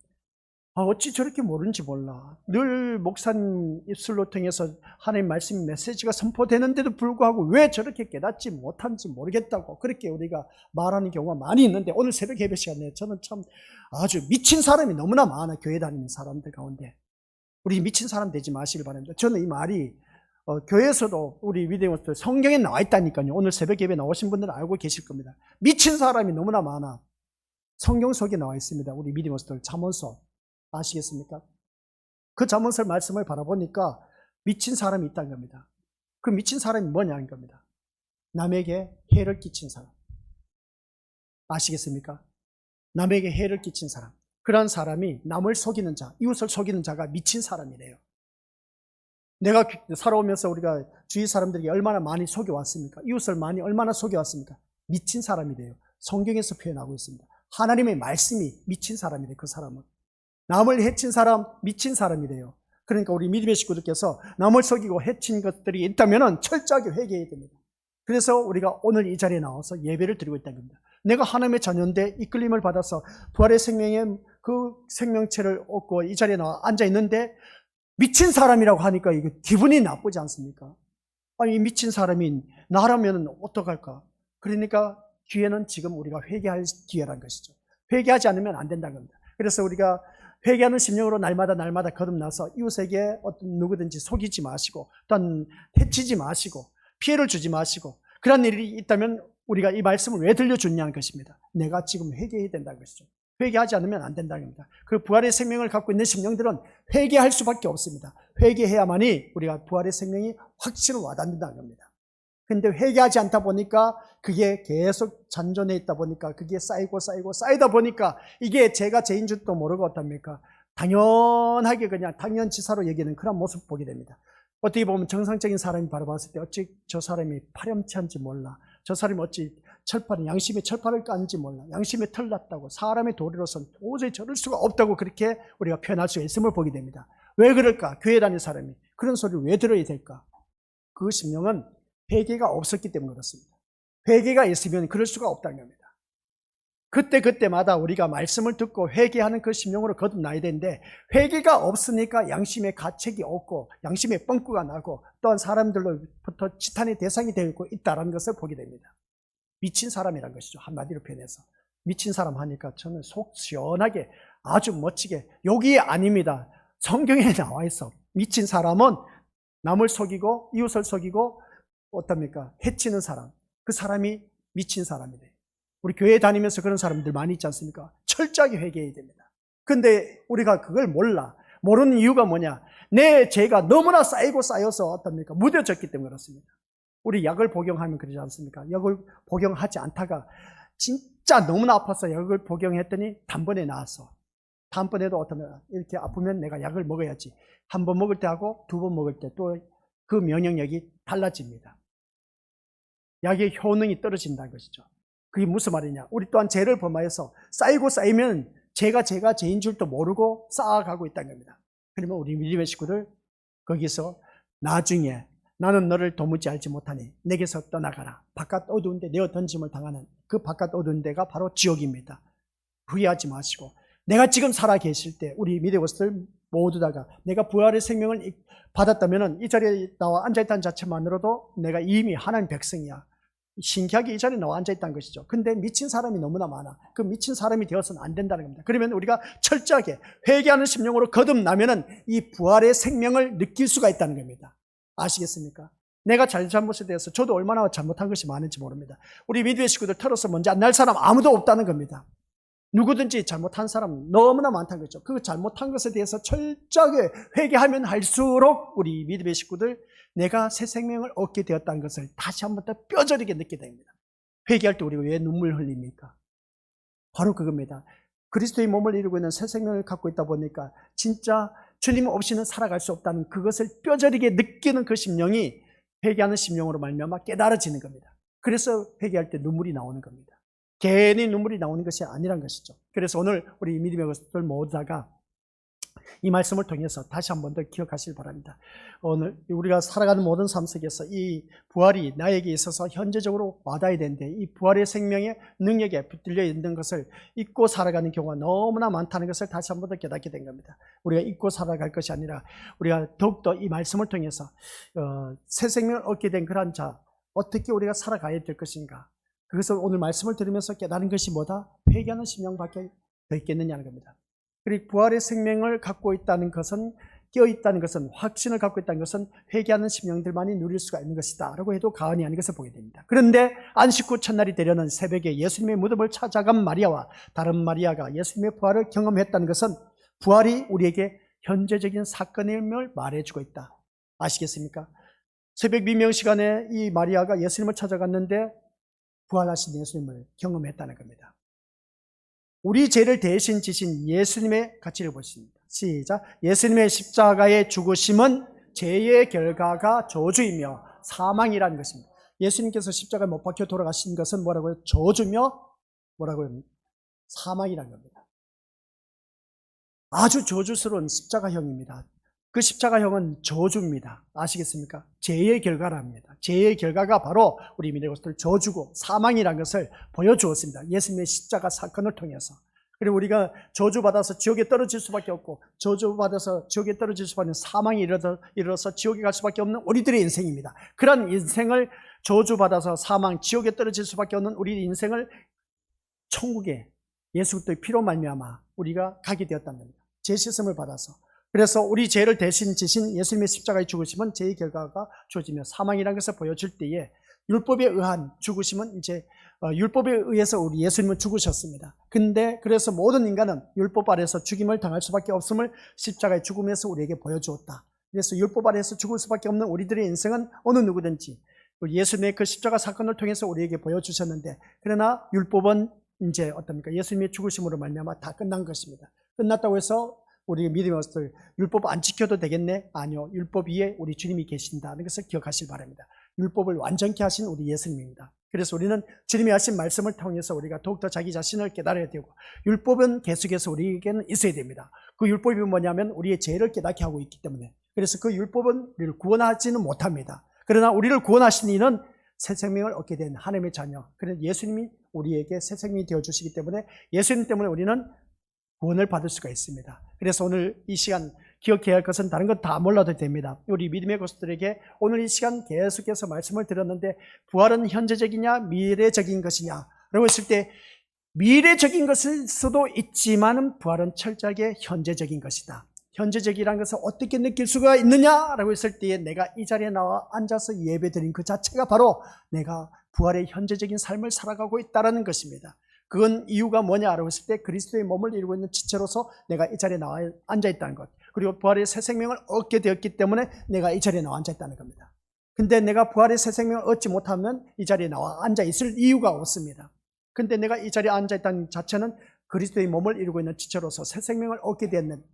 어찌 저렇게 모르는지 몰라. 늘 목사님 입술로 통해서 하나님 말씀 메시지가 선포되는데도 불구하고 왜 저렇게 깨닫지 못한지 모르겠다고 그렇게 우리가 말하는 경우가 많이 있는데, 오늘 새벽 예배 시간에 저는 참 아주 미친 사람이 너무나 많아. 교회 다니는 사람들 가운데 우리 미친 사람 되지 마시길 바랍니다. 저는 이 말이 교회에서도 우리 믿음의 성경에 나와 있다니까요. 오늘 새벽 예배 나오신 분들은 알고 계실 겁니다. 미친 사람이 너무나 많아. 성경 속에 나와 있습니다. 우리 믿음의 잠언서 아시겠습니까? 그 잠언서 말씀을 바라보니까 미친 사람이 있다는 겁니다. 그 미친 사람이 뭐냐는 겁니다. 남에게 해를 끼친 사람. 아시겠습니까? 남에게 해를 끼친 사람. 그런 사람이 남을 속이는 자, 이웃을 속이는 자가 미친 사람이래요. 내가 살아오면서 우리가 주위 사람들에게 얼마나 많이 속여왔습니까? 이웃을 얼마나 속여왔습니까? 미친 사람이래요. 성경에서 표현하고 있습니다. 하나님의 말씀이 미친 사람이래요. 그 사람은. 남을 해친 사람, 미친 사람이래요. 그러니까 우리 믿음의 식구들께서 남을 속이고 해친 것들이 있다면 철저하게 회개해야 됩니다. 그래서 우리가 오늘 이 자리에 나와서 예배를 드리고 있다는 겁니다. 내가 하나님의 자녀인데 이끌림을 받아서 부활의 생명의 그 생명체를 얻고 이 자리에 나와 앉아 있는데 미친 사람이라고 하니까 이게 기분이 나쁘지 않습니까? 아니, 미친 사람이 나라면 어떡할까? 그러니까 기회는 지금 우리가 회개할 기회라는 것이죠. 회개하지 않으면 안 된다는 겁니다. 그래서 우리가 회개하는 심령으로 날마다 거듭나서 이웃에게 어떤 누구든지 속이지 마시고, 또한 해치지 마시고, 피해를 주지 마시고, 그런 일이 있다면 우리가 이 말씀을 왜 들려줬냐는 것입니다. 내가 지금 회개해야 된다는 것이죠. 회개하지 않으면 안 된다는 겁니다. 그 부활의 생명을 갖고 있는 심령들은 회개할 수밖에 없습니다. 회개해야만이 우리가 부활의 생명이 확신을 와닿는다는 겁니다. 근데 회개하지 않다 보니까 그게 계속 잔존해 있다 보니까 그게 쌓이다 보니까 이게 제가 죄인 줄도 모르고 어떻습니까? 당연하게 그냥 당연치사로 여기는 그런 모습 보게 됩니다. 어떻게 보면 정상적인 사람이 바라봤을 때 어찌 저 사람이 파렴치한지 몰라. 저 사람이 어찌 양심의 철판을 깐지 몰라. 양심에 털났다고 사람의 도리로선 도저히 저럴 수가 없다고 그렇게 우리가 표현할 수 있음을 보게 됩니다. 왜 그럴까? 교회 다니는 사람이 그런 소리를 왜 들어야 될까? 그 심령은 회개가 없었기 때문에 그렇습니다. 회개가 있으면 그럴 수가 없다는 겁니다. 그때마다 우리가 말씀을 듣고 회개하는 그 심령으로 거듭나야 되는데, 회개가 없으니까 양심의 가책이 없고 양심의 뻥꾸가 나고 또한 사람들로부터 지탄의 대상이 되고 있다는 것을 보게 됩니다. 미친 사람이란 것이죠. 한마디로 표현해서. 미친 사람 하니까 저는 속 시원하게 아주 멋지게, 여기 아닙니다. 성경에 나와 있어. 미친 사람은 남을 속이고 이웃을 속이고 어떻습니까? 해치는 사람. 그 사람이 미친 사람이래. 우리 교회 다니면서 그런 사람들 많이 있지 않습니까? 철저하게 회개해야 됩니다. 근데 우리가 그걸 몰라. 모르는 이유가 뭐냐? 내 죄가 너무나 쌓여서 어떻습니까? 무뎌졌기 때문에 그렇습니다. 우리 약을 복용하면 그러지 않습니까? 약을 복용하지 않다가 진짜 너무나 아파서 약을 복용했더니 단번에 나았어. 다음번에도 어떠면 이렇게 아프면 내가 약을 먹어야지. 한 번 먹을 때 하고 두 번 먹을 때 또 그 면역력이 달라집니다. 약의 효능이 떨어진다는 것이죠. 그게 무슨 말이냐? 우리 또한 죄를 범하여서 쌓이면 제가 죄인 줄도 모르고 쌓아가고 있다는 겁니다. 그러면 우리 믿음의 식구들 거기서 나중에 나는 너를 도무지 알지 못하니 내게서 떠나가라. 바깥 어두운 데 내어 던짐을 당하는 그 바깥 어두운 데가 바로 지옥입니다. 후회하지 마시고, 내가 지금 살아 계실 때 우리 믿음의 것들 모두 다가 내가 부활의 생명을 받았다면 이 자리에 나와 앉아있다는 자체만으로도 내가 이미 하나님 백성이야. 신기하게 이 자리에 나와 앉아있다는 것이죠. 근데 미친 사람이 너무나 많아. 그 미친 사람이 되어서는 안 된다는 겁니다. 그러면 우리가 철저하게 회개하는 심령으로 거듭나면 이 부활의 생명을 느낄 수가 있다는 겁니다. 아시겠습니까? 내가 잘못에 대해서 저도 얼마나 잘못한 것이 많은지 모릅니다. 우리 믿음의 식구들 털어서 먼저 안 날 사람 아무도 없다는 겁니다. 누구든지 잘못한 사람 너무나 많다는 거죠. 그 잘못한 것에 대해서 철저하게 회개하면 할수록 우리 믿음의 식구들 내가 새 생명을 얻게 되었다는 것을 다시 한 번 더 뼈저리게 느끼게 됩니다. 회개할 때 우리가 왜 눈물 흘립니까? 바로 그겁니다. 그리스도의 몸을 이루고 있는 새 생명을 갖고 있다 보니까 진짜 주님 없이는 살아갈 수 없다는 그것을 뼈저리게 느끼는 그 심령이 회개하는 심령으로 말미암아 깨달아지는 겁니다. 그래서 회개할 때 눈물이 나오는 겁니다. 괜히 눈물이 나오는 것이 아니란 것이죠. 그래서 오늘 우리 믿음의 것들 모두가 이 말씀을 통해서 다시 한 번 더 기억하시길 바랍니다. 오늘 우리가 살아가는 모든 삶 속에서 이 부활이 나에게 있어서 현재적으로 와닿아야 되는데 이 부활의 생명의 능력에 붙들려 있는 것을 잊고 살아가는 경우가 너무나 많다는 것을 다시 한 번 더 깨닫게 된 겁니다. 우리가 잊고 살아갈 것이 아니라 우리가 더욱더 이 말씀을 통해서 새 생명을 얻게 된 그런 자 어떻게 우리가 살아가야 될 것인가, 그것을 오늘 말씀을 들으면서 깨달은 것이 뭐다? 회개하는 심령밖에 더 있겠느냐는 겁니다. 그리고 부활의 생명을 갖고 있다는 것은, 깨어있다는 것은, 확신을 갖고 있다는 것은 회개하는 심령들만이 누릴 수가 있는 것이다 라고 해도 과언이 아닌 것을 보게 됩니다. 그런데 안식 후 첫날이 되려는 새벽에 예수님의 무덤을 찾아간 마리아와 다른 마리아가 예수님의 부활을 경험했다는 것은 부활이 우리에게 현재적인 사건임을 말해주고 있다. 아시겠습니까? 새벽 미명 시간에 이 마리아가 예수님을 찾아갔는데 부활하신 예수님을 경험했다는 겁니다. 우리 죄를 대신 지신 예수님의 가치를 보십니다. 시작. 예수님의 십자가의 죽으심은 죄의 결과가 저주이며 사망이라는 것입니다. 예수님께서 십자가에 못 박혀 돌아가신 것은 뭐라고요? 저주며 뭐라고요? 사망이라는 겁니다. 아주 저주스러운 십자가형입니다. 그 십자가형은 저주입니다. 아시겠습니까? 죄의 결과랍니다. 죄의 결과가 바로 우리 믿음의 것들 저주고 사망이라는 것을 보여주었습니다. 예수님의 십자가 사건을 통해서. 그리고 우리가 저주받아서 지옥에 떨어질 수밖에 없고 저주받아서 지옥에 떨어질 수밖에 없는 사망이 이르러서 지옥에 갈 수밖에 없는 우리들의 인생입니다. 그런 인생을 저주받아서 사망, 지옥에 떨어질 수밖에 없는 우리 인생을 천국에 예수 그리스도의 피로 말미암아 우리가 가게 되었다는 겁니다. 죄 씻음을 받아서. 그래서 우리 죄를 대신 지신 예수님의 십자가의 죽으심은 죄의 결과가 주어지며 사망이라는 것을 보여줄 때에 율법에 의한 죽으심은 이제 율법에 의해서 우리 예수님은 죽으셨습니다. 근데 그래서 모든 인간은 율법 아래에서 죽임을 당할 수밖에 없음을 십자가의 죽음에서 우리에게 보여주었다. 그래서 율법 아래에서 죽을 수밖에 없는 우리들의 인생은 어느 누구든지 예수님의 그 십자가 사건을 통해서 우리에게 보여주셨는데, 그러나 율법은 이제 어떻습니까? 예수님의 죽으심으로 말미암아 다 끝난 것입니다. 끝났다고 해서 우리 믿음의 것들 율법 안 지켜도 되겠네? 아니요. 율법 위에 우리 주님이 계신다는 것을 기억하시기 바랍니다. 율법을 완전케 하신 우리 예수님입니다. 그래서 우리는 주님이 하신 말씀을 통해서 우리가 더욱더 자기 자신을 깨달아야 되고, 율법은 계속해서 우리에게는 있어야 됩니다. 그 율법이 뭐냐면 우리의 죄를 깨닫게 하고 있기 때문에, 그래서 그 율법은 우리를 구원하지는 못합니다. 그러나 우리를 구원하신 이는 새 생명을 얻게 된 하나님의 자녀, 그래서 예수님이 우리에게 새 생명이 되어주시기 때문에 예수님 때문에 우리는 구원을 받을 수가 있습니다. 그래서 오늘 이 시간 기억해야 할 것은 다른 것 다 몰라도 됩니다. 우리 믿음의 것들에게 오늘 이 시간 계속해서 말씀을 드렸는데, 부활은 현재적이냐 미래적인 것이냐 라고 했을 때 미래적인 것일 수도 있지만 부활은 철저하게 현재적인 것이다. 현재적이라는 것을 어떻게 느낄 수가 있느냐라고 했을 때에 내가 이 자리에 나와 앉아서 예배드린 그 자체가 바로 내가 부활의 현재적인 삶을 살아가고 있다는 것입니다. 그건 이유가 뭐냐라고 했을 때 그리스도의 몸을 이루고 있는 지체로서 내가 이 자리에 나와 앉아있다는 것, 그리고 부활의 새 생명을 얻게 되었기 때문에 내가 이 자리에 나와 앉아있다는 겁니다. 근데 내가 부활의 새 생명을 얻지 못하면 이 자리에 나와 앉아있을 이유가 없습니다. 근데 내가 이 자리에 앉아있다는 자체는 그리스도의 몸을 이루고 있는 지체로서 새 생명을 얻게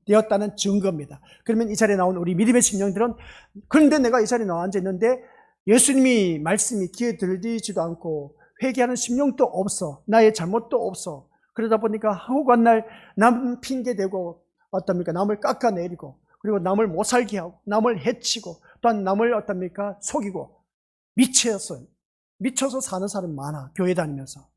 되었다는 증거입니다. 그러면 이 자리에 나온 우리 믿음의 심령들은, 그런데 내가 이 자리에 나와 앉아있는데 예수님이 말씀이 귀에 들리지도 않고 회개하는 심령도 없어, 나의 잘못도 없어, 그러다 보니까 하고 간 날 남 핑계대고 어떻습니까? 남을 깎아내리고, 그리고 남을 못 살게 하고, 남을 해치고, 또한 남을 어떻습니까? 속이고, 미쳐서 사는 사람 많아. 교회 다니면서.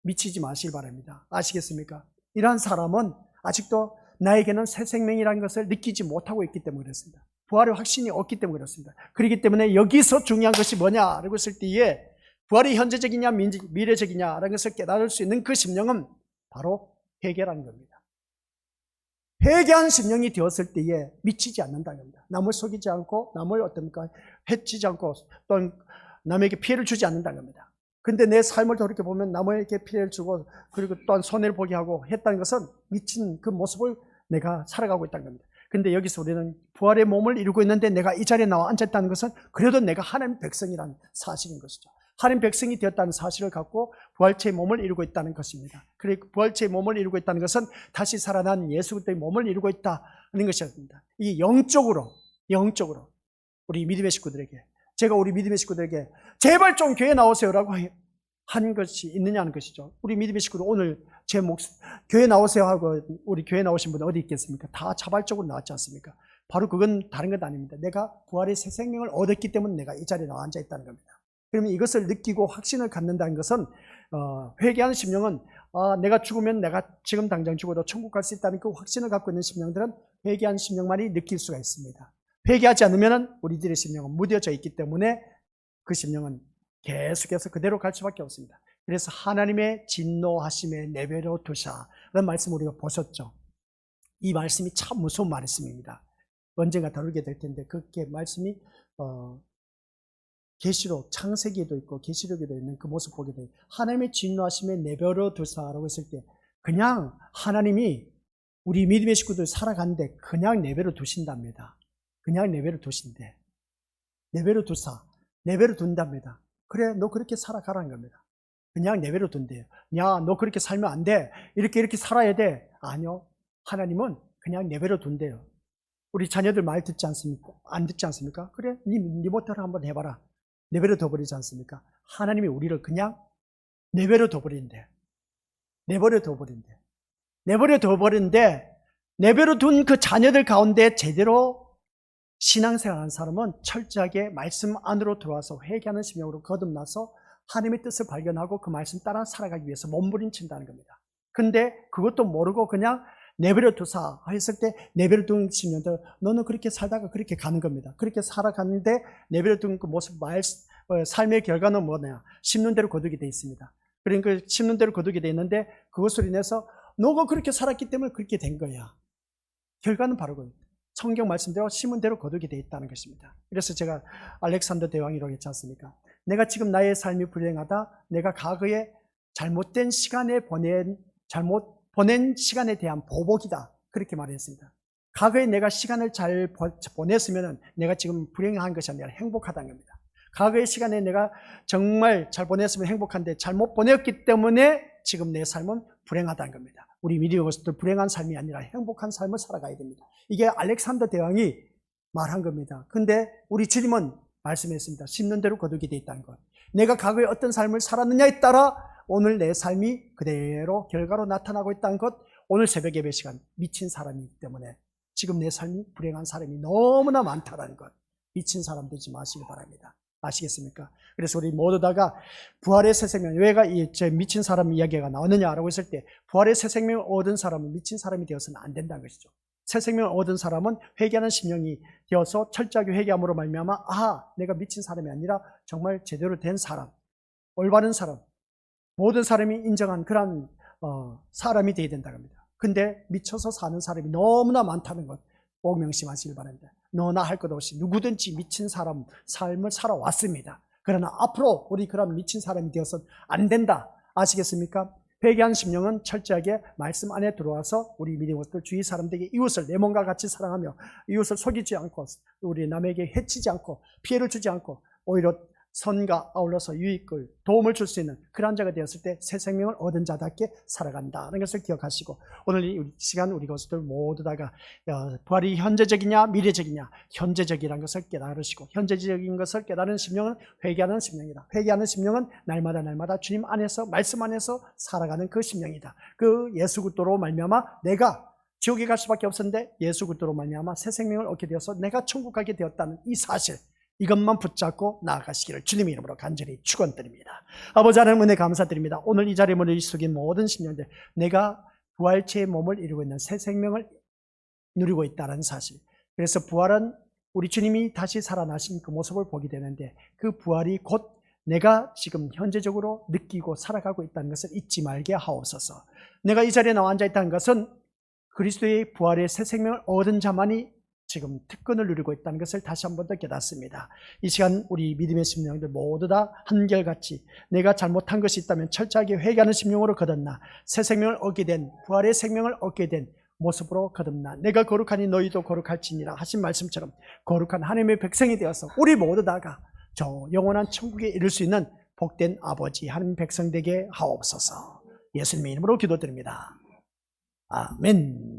미치지 마시기 바랍니다. 아시겠습니까? 이러한 사람은 아직도 나에게는 새 생명이라는 것을 느끼지 못하고 있기 때문에 그렇습니다. 부활의 확신이 없기 때문에 그렇습니다. 그렇기 때문에 여기서 중요한 것이 뭐냐라고 했을 때에 부활이 현재적이냐 미래적이냐라는 것을 깨달을 수 있는 그 심령은 바로 회개라는 겁니다. 회개한 심령이 되었을 때에 미치지 않는다는 겁니다. 남을 속이지 않고 남을 어떤가 해치지 않고 또는 남에게 피해를 주지 않는다는 겁니다. 근데 내 삶을 돌이켜보면 남에게 피해를 주고 그리고 또한 손해를 보게 하고 했다는 것은 미친 그 모습을 내가 살아가고 있다는 겁니다. 근데 여기서 우리는 부활의 몸을 이루고 있는데 내가 이 자리에 나와 앉았다는 것은 그래도 내가 하나님 백성이라는 사실인 것이죠. 하나님 백성이 되었다는 사실을 갖고 부활체의 몸을 이루고 있다는 것입니다. 그리고 부활체의 몸을 이루고 있다는 것은 다시 살아난 예수 그리스도의 몸을 이루고 있다는 것입니다. 이 영적으로 우리 믿음의 식구들에게, 제가 우리 믿음의 식구들에게 제발 좀 교회 나오세요라고 한 것이 있느냐는 것이죠. 우리 믿음의 식구들 오늘 제 목소리 교회 나오세요 하고 우리 교회 나오신 분 어디 있겠습니까? 다 자발적으로 나왔지 않습니까? 바로 그건 다른 것 아닙니다. 내가 부활의 새 생명을 얻었기 때문에 내가 이 자리에 나와 앉아 있다는 겁니다. 그러면 이것을 느끼고 확신을 갖는다는 것은 회개하는 심령은 내가 죽으면 내가 지금 당장 죽어도 천국 갈 수 있다는 그 확신을 갖고 있는 심령들은 회개하는 심령만이 느낄 수가 있습니다. 회개하지 않으면 우리들의 심령은 무뎌져 있기 때문에 그 심령은 계속해서 그대로 갈 수밖에 없습니다. 그래서 하나님의 진노하심에 내버려 두사라는 말씀을 우리가 보셨죠. 이 말씀이 참 무서운 말씀입니다. 언젠가 다루게 될 텐데 그게 말씀이 계시록 창세기에도 있고 계시록에도 있는 그 모습 보게 돼요. 하나님의 진노하심에 내버려 두사라고 했을 때 그냥 하나님이 우리 믿음의 식구들 살아가는데 그냥 내버려 두신답니다. 그냥 내버려 두신대. 내버려 두사. 내버려 둔답니다. 그래 너 그렇게 살아가라는 겁니다. 그냥 내버려 둔대요. 야 너 그렇게 살면 안 돼. 이렇게 살아야 돼. 아니요. 하나님은 그냥 내버려 둔대요. 우리 자녀들 말 듣지 않습니까? 안 듣지 않습니까? 그래 네 멋대로 한번 해봐라. 내버려 둬버리지 않습니까? 하나님이 우리를 그냥 내버려 둬버린대. 내버려 둬버린대. 내버려 둬버린데 내버려 둔 그 자녀들 가운데 제대로 신앙생활하는 사람은 철저하게 말씀 안으로 들어와서 회개하는 심령으로 거듭나서 하나님의 뜻을 발견하고 그 말씀 따라 살아가기 위해서 몸부림친다는 겁니다. 근데 그것도 모르고 그냥 내버려 두사 했을 때 내버려 둔 심령들 너는 그렇게 살다가 그렇게 가는 겁니다. 그렇게 살아가는데 내버려 둔 그 모습 삶의 결과는 뭐냐? 심는 대로 거두게 돼 있습니다. 그러니까 심는 대로 거두게 돼 있는데 그것으로 인해서 너가 그렇게 살았기 때문에 그렇게 된 거야. 결과는 바로 그 성경 말씀대로 심은 대로 거두게 돼 있다는 것입니다. 그래서 제가 알렉산더 대왕이라고 했지 않습니까? 내가 지금 나의 삶이 불행하다. 내가 과거에 잘못된 시간에 잘못 보낸 시간에 대한 보복이다. 그렇게 말했습니다. 과거에 내가 시간을 잘 보냈으면 내가 지금 불행한 것이 아니라 행복하다는 겁니다. 과거의 시간에 내가 정말 잘 보냈으면 행복한데 잘못 보냈기 때문에 지금 내 삶은 불행하다는 겁니다. 우리 믿음의 모습들 불행한 삶이 아니라 행복한 삶을 살아가야 됩니다. 이게 알렉산더 대왕이 말한 겁니다. 근데 우리 주님은 말씀했습니다. 심는 대로 거두게 돼 있다는 것. 내가 과거에 어떤 삶을 살았느냐에 따라 오늘 내 삶이 그대로 결과로 나타나고 있다는 것. 오늘 새벽 예배 시간 미친 사람이기 때문에 지금 내 삶이 불행한 사람이 너무나 많다는 것. 미친 사람 되지 마시기 바랍니다. 아시겠습니까? 그래서 우리 모두 다가 부활의 새 생명, 왜가 이 미친 사람 이야기가 나오느냐라고 했을 때 부활의 새 생명을 얻은 사람은 미친 사람이 되어서는 안 된다는 것이죠. 새 생명을 얻은 사람은 회개하는 심령이 되어서 철저하게 회개함으로 말미암아 내가 미친 사람이 아니라 정말 제대로 된 사람, 올바른 사람, 모든 사람이 인정한 그런 사람이 되어야 된다고 합니다. 근데 미쳐서 사는 사람이 너무나 많다는 것 꼭 명심하시길 바랍니다. 너나 할 것 없이 누구든지 미친 사람 삶을 살아왔습니다. 그러나 앞으로 우리 그런 미친 사람이 되어서는 안 된다. 아시겠습니까? 회개한 심령은 철저하게 말씀 안에 들어와서 우리 믿음의 것들 주위 사람들에게 이웃을 내 몸과 같이 사랑하며 이웃을 속이지 않고 우리 남에게 해치지 않고 피해를 주지 않고 오히려 선과 아울러서 유익을 도움을 줄 수 있는 그런 자가 되었을 때 새 생명을 얻은 자답게 살아간다는 것을 기억하시고 오늘 이 시간 우리 것들 모두 다가 부활이 현재적이냐 미래적이냐 현재적이라는 것을 깨달으시고 현재적인 것을 깨달은 심령은 회개하는 심령이다. 회개하는 심령은 날마다 주님 안에서 말씀 안에서 살아가는 그 심령이다. 그 예수 그리스도로 말미암아 내가 지옥에 갈 수밖에 없었는데 예수 그리스도로 말미암아 새 생명을 얻게 되어서 내가 천국 가게 되었다는 이 사실 이것만 붙잡고 나아가시기를 주님의 이름으로 간절히 축원드립니다. 아버지 하나님 은혜 감사드립니다. 오늘 이 자리에 모여 속인 모든 심령들 내가 부활체의 몸을 이루고 있는 새 생명을 누리고 있다는 사실. 그래서 부활은 우리 주님이 다시 살아나신 그 모습을 보게 되는데 그 부활이 곧 내가 지금 현재적으로 느끼고 살아가고 있다는 것을 잊지 말게 하옵소서. 내가 이 자리에 나와 앉아 있다는 것은 그리스도의 부활의 새 생명을 얻은 자만이 지금 특권을 누리고 있다는 것을 다시 한 번 더 깨닫습니다. 이 시간 우리 믿음의 심령들 모두 다 한결같이 내가 잘못한 것이 있다면 철저하게 회개하는 심령으로 거듭나 새 생명을 얻게 된, 부활의 생명을 얻게 된 모습으로 거듭나 내가 거룩하니 너희도 거룩할지니라 하신 말씀처럼 거룩한 하나님의 백성이 되어서 우리 모두 다가 저 영원한 천국에 이를 수 있는 복된 아버지 하나님 백성 되게 하옵소서. 예수님의 이름으로 기도드립니다. 아멘.